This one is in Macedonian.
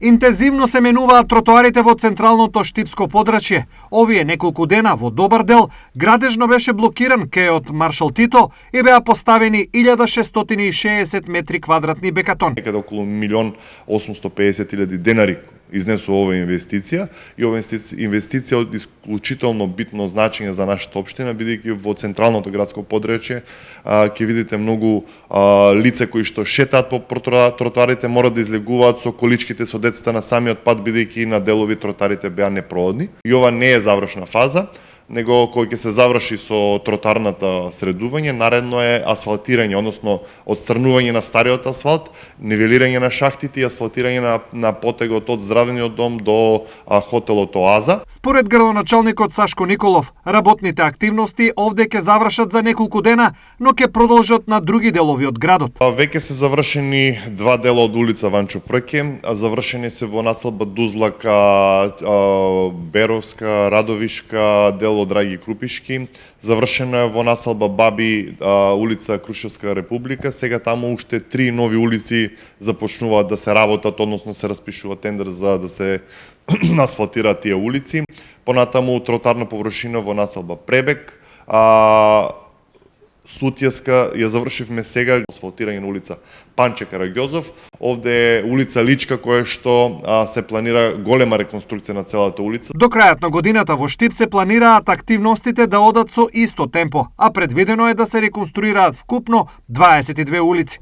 Интензивно се менуваат тротоарите во централното штипско подрачје. Овие неколку дена во добар дел градежно беше блокиран кејот Маршал Тито и беа поставени 1660 метри квадратни бекатон. Некаде околу 1.850.000 денари изнесува ова инвестиција и ова инвестиција од исклучително битно значење за нашата општина, бидејќи во централното градско подрачје ќе видите многу лица кои што шетаат по тротоарите, мора да излегуваат со количките со децата на самиот пат, бидејќи на делови тротоарите беа непроодни. И ова не е завршна фаза, него кој ќе се заврши со тротоарната средување, наредно е асфалтирање, односно отстранување на стариот асфалт, нивелирање на шахтите и асфалтирање на потегот од здравствениот дом до хотелот Оаза. Според градоначалникот Сашко Николов, работните активности овде ќе завршат за неколку дена, но ќе продолжат на други делови од градот. Веќе се завршени два дела од улица Ванчо Прке, завршени се во населба Дузлака, Беровска, Радовишка, дел од Драги Крупишки, завршено е во населба Баби, улица Крушевска Република. Сега таму уште 3 нови улици започнуваат да се работат, односно се распишува тендер за да се асфалтираат тие улици. Понатаму тротоарна површина во населба Пребек, Сутјеска ја завршивме сега, асфалтирање на улица Панче Караѓозов. Овде е улица Личка која што се планира голема реконструкција на целата улица. До крајот на годината во Штип се планираат активностите да одат со исто темпо, а предвидено е да се реконструираат вкупно 22 улици.